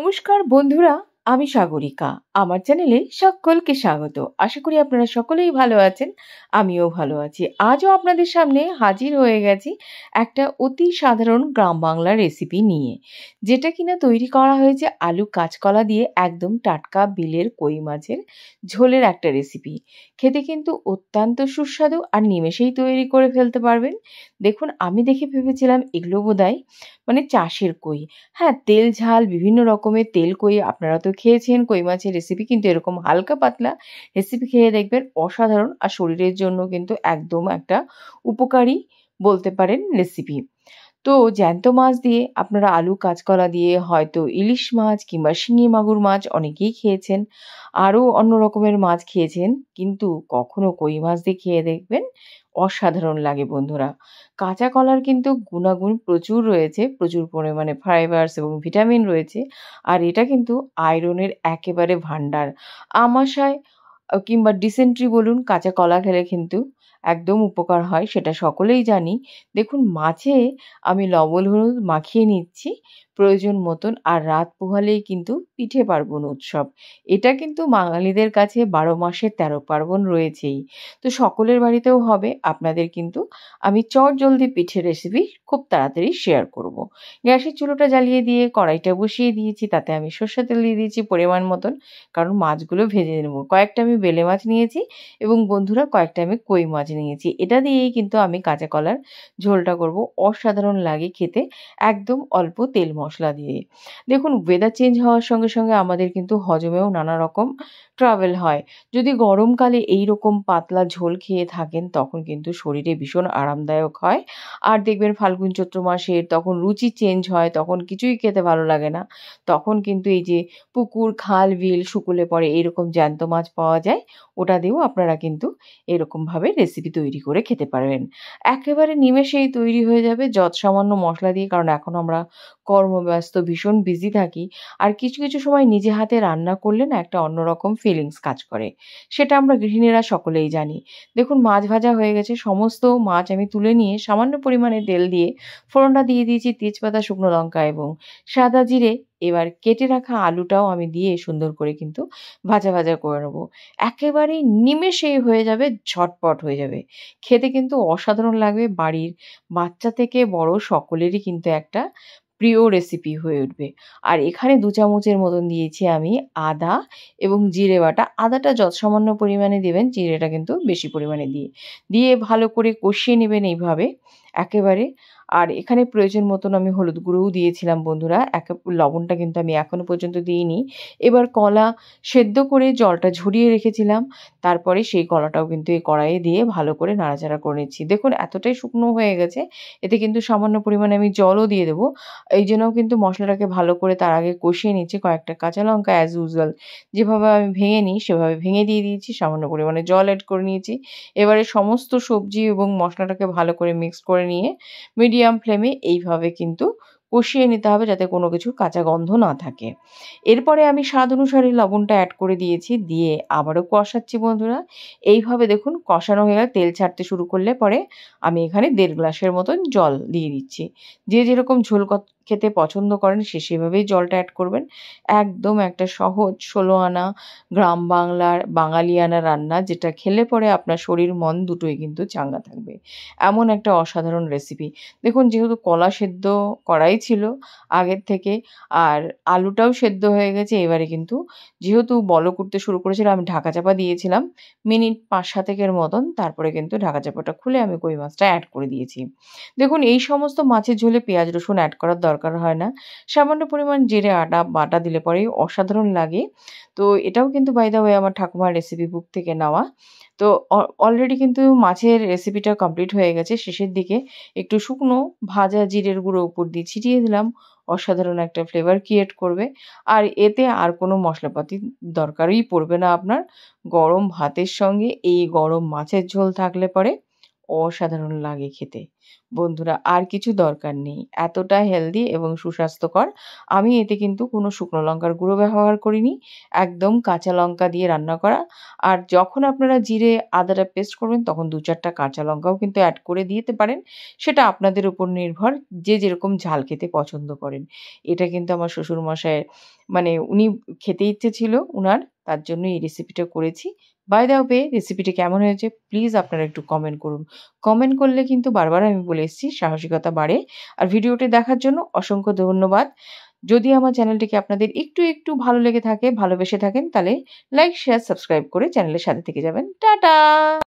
নমস্কার বন্ধুরা, আমি সাগরিকা। আমার চ্যানেলে সকলকে স্বাগত। আশা করি আপনারা সকলেই ভালো আছেন। আমিও ভালো আছি। আজও আপনাদের সামনে হাজির হয়ে গেছি একটা অতি সাধারণ গ্রাম বাংলার রেসিপি নিয়ে। যেটা কিনা তৈরি করা হয়েছে আলু কাঁচকলা দিয়ে একদম টাটকা বিলের কই মাছের ঝোলের একটা রেসিপি। খেতে কিন্তু অত্যন্ত সুস্বাদু আর নিমেষেই তৈরি করে ফেলতে পারবেন। দেখুন, আমি দেখে ভেবেছিলাম এগুলো বোধহয় চাষের কই। হ্যাঁ, তেল ঝাল বিভিন্ন রকমের তেল কই আপনারা তো খেয়েছেন। কই মাছের রেসিপি কিন্তু এরকম হালকা পাতলা রেসিপি খেয়ে দেখবেন অসাধারণ, আর শরীরের জন্য কিন্তু একদম একটা উপকারী বলতে পারেন রেসিপি। তো জ্যান্ত মাছ দিয়ে আপনারা আলু কাঁচকলা দিয়ে হয়তো ইলিশ মাছ কিংবা শিঙি মাগুর মাছ অনেকেই খেয়েছেন। আরও অন্য রকমের মাছ খেয়েছেন, কিন্তু কখনো কই মাছ দিয়ে খেয়ে দেখবেন অসাধারণ লাগে বন্ধুরা। কাঁচা কলার কিন্তু গুণাগুণ প্রচুর রয়েছে, প্রচুর পরিমাণে ফাইবারস এবং ভিটামিন রয়েছে। আর এটা কিন্তু আয়রনের একেবারে ভাণ্ডার। আমাশয় কিংবা ডিসেন্ট্রি বলুন, কাঁচা কলা খেলে কিন্তু একদম উপকার হয়, সেটা সকলেই জানি। দেখুন, মাছে আমি লবণ হলুদ মাখিয়ে নিচ্ছি প্রয়োজন মতন, আর রাত পোহালেই কিন্তু পিঠে পার্বণ উৎসব। এটা কিন্তু বাঙালিদের কাছে ১২ মাসে ১৩ পার্বণ রয়েছেই। তো সকলের বাড়িতেও হবে। আপনাদের কিন্তু আমি চটজলদি পিঠের রেসিপি খুব তাড়াতাড়ি শেয়ার করব। গ্যাসের চুলোটা জ্বালিয়ে দিয়ে কড়াইটা বসিয়ে দিয়েছি, তাতে আমি সর্ষের তেল দিয়ে দিয়েছি পরিমাণ মতন, কারণ মাছগুলো ভেজে নেব। কয়েকটা আমি বেলে মাছ নিয়েছি এবং বন্ধুরা কয়েকটা আমি কই মাছ নিয়েছি। এটা দিয়েই কিন্তু আমি কাঁচা কলার ঝোলটা করব। অসাধারণ লাগে খেতে, একদম অল্প তেল মশলা দিয়ে। দেখুন, ওয়েদার চেঞ্জ হওয়ার সঙ্গে সঙ্গে আমাদের কিন্তু হজমেও নানা রকম ট্রাবেল হয়। যদি গরমকালে এইরকম পাতলা ঝোল খেয়ে থাকেন তখন কিন্তু শরীরে ভীষণ আরামদায়ক হয়। আর দেখবেন ফাল্গুন চৈত্র মাসে তখন রুচি চেঞ্জ হয়, তখন কিছুই খেতে ভালো লাগে না। তখন কিন্তু এই যে পুকুর, খাল, বিল শুকলে পড়ে এরকম জ্যান্ত মাছ পাওয়া যায়, ওটা দিয়েও আপনারা কিন্তু এরকমভাবে রেসিপি তৈরি করে খেতে পারবেন। একেবারে নিমেষেই তৈরি হয়ে যাবে যৎসামান্য মশলা দিয়ে, কারণ এখন আমরা কর্মব্যস্ত ভীষণ বিজি থাকি। আর কিছু কিছু সময় নিজে হাতে রান্না করলে না একটা অন্যরকম ফিলিংস কাজ করে। সেটা আমরা গৃহিণীরা সকলেই জানি। দেখুন, মাছ ভাজা হয়ে গেছে। সমস্ত মাছ আমি তুলে নিয়ে সামান্য পরিমাণে তেল দিয়ে ফোড়নটা দিয়ে দিয়েছি তেজপাতা, শুকনো লঙ্কা এবং সাদা জিরে। এবার কেটে রাখা আলুটাও আমি দিয়ে সুন্দর করে কিন্তু ভাজা ভাজা করে নেবো। একেবারেই নিমেষেই হয়ে যাবে, ঝটপট হয়ে যাবে। খেতে কিন্তু অসাধারণ লাগবে। বাড়ির বাচ্চা থেকে বড় সকলেরই কিন্তু একটা প্রিয় রেসিপি হয়ে উঠবে। আর এখানে ২ চামচের মতন দিয়েছি আমি আদা এবং জিরে বাটা। আদাটা যৎসামান্য পরিমাণে দিবেন, জিরেটা কিন্তু বেশি পরিমাণে দিয়ে ভালো করে কষিয়ে নেবেন এইভাবে একেবারে। আর এখানে প্রয়োজন মতন আমি হলুদ গুঁড়োও দিয়েছিলাম বন্ধুরা। লবণটা কিন্তু আমি এখনো পর্যন্ত দিইনি। এবার কলা সেদ্ধ করে জলটা ঝরিয়ে রেখেছিলাম। তারপরে সেই কলাটাও কিন্তু এই কড়াইয়ে দিয়ে ভালো করে নাড়াচাড়া করে নিচ্ছি। দেখুন, এতটাই শুকনো হয়ে গেছে, এতে কিন্তু সামান্য পরিমাণে আমি জলও দিয়ে দেবো। এই জন্যও কিন্তু মশলাটাকে ভালো করে তার আগে কষিয়ে নিচ্ছি। কয়েকটা কাঁচা লঙ্কা অ্যাজ ইউজুয়াল যেভাবে আমি ভেঙে নিই সেভাবে ভেঙে দিয়ে দিয়েছি। সামান্য পরিমাণে জল এড করে নিয়েছি। এবারে সমস্ত সবজি এবং মশলাটাকে ভালো করে মিক্স করে নিয়ে মিডিয়াম ফ্লেমে এইভাবে কিন্তু কষিয়ে নিতে হবে, যাতে কোনো কিছুর কাঁচা গন্ধ না থাকে। এরপরে আমি স্বাদ অনুসারে লবণটা অ্যাড করে দিয়েছি। দিয়ে আবারও কষাচ্ছি বন্ধুরা। এইভাবে দেখুন কষানো হয়ে গেলে তেল ছাড়তে শুরু করলে পরে আমি এখানে ১.৫ গ্লাসের মতন জল দিয়ে দিচ্ছি। যে যেরকম ঝোল খেতে পছন্দ করেন সে সেভাবেই জলটা অ্যাড করবেন। একদম একটা সহজ ১৬ আনা গ্রাম বাংলার বাঙালিয়ানা রান্না, যেটা খেলে পরে আপনার শরীর মন দুটোই কিন্তু চাঙ্গা থাকবে। এমন একটা অসাধারণ রেসিপি। দেখুন, যেহেতু কলা সেদ্ধ করাই ছিল আগের থেকে, আর আলুটাও সেদ্ধ হয়ে গেছে, এবারে কিন্তু যেহেতু বলক উঠতে শুরু করেছিল আমি ঢাকা চাপা দিয়েছিলাম মিনিট ৫-৭ এর মতন। তারপরে কিন্তু ঢাকা চাপাটা খুলে আমি কই মাছটা অ্যাড করে দিয়েছি। দেখুন, এই সমস্ত মাছের ঝোলে পেঁয়াজ রসুন অ্যাড করার দরকার হয় না। সামান্য পরিমাণ জিরে বাটা দিলে পরেই অসাধারণ লাগে। তো এটাও কিন্তু বাই দ্য ওয়ে আমার ঠাকুমার রেসিপি বুক থেকে নেওয়া। তো অলরেডি কিন্তু মাছের রেসিপিটা কমপ্লিট হয়ে গেছে। শেষের দিকে একটু শুকনো ভাজা জিরের গুঁড়ো উপর দিয়ে ছিটিয়ে দিলাম। অসাধারণ একটা ফ্লেভার ক্রিয়েট করবে। আর এতে আর কোনো মশলাপাতির দরকারই পড়বে না আপনার। গরম ভাতের সঙ্গে এই গরম মাছের ঝোল থাকলে পরে অসাধারণ লাগে খেতে। বন্ধুরা আর কিছু দরকার নেই। এতটা হেলদি এবং সুস্বাস্থ্যকর। আমি এতে কিন্তু কোনো শুকনো লঙ্কার গুঁড়ো ব্যবহার করিনি। একদম কাঁচা লঙ্কা দিয়ে রান্না করা। আর যখন আপনারা জিরে আদাটা পেস্ট করবেন তখন ২-৪ টা কাঁচা লঙ্কাও কিন্তু এড করে দিতে পারেন। সেটা আপনাদের উপর নির্ভর, যে যেরকম ঝাল খেতে পছন্দ করেন। এটা কিন্তু আমার শ্বশুরমশায়ের মানে উনি খেতে ইচ্ছে ছিল উনার, তার জন্য এই রেসিপিটা করেছি। বাই দ্য ওয়ে রেসিপিটি কেমন হয়েছে প্লিজ আপনারা একটু কমেন্ট করুন। কমেন্ট করলে কিন্তু বারবার আমি বলে এসেছি সাহসিকতা বাড়ে। আর ভিডিওটি দেখার জন্য অসংখ্য ধন্যবাদ। যদি আমার চ্যানেলটিকে আপনাদের একটু ভালো লেগে থাকে, ভালোবেসে থাকেন তাহলে লাইক, শেয়ার, সাবস্ক্রাইব করে চ্যানেলের সাথে থেকে যাবেন। টাটা!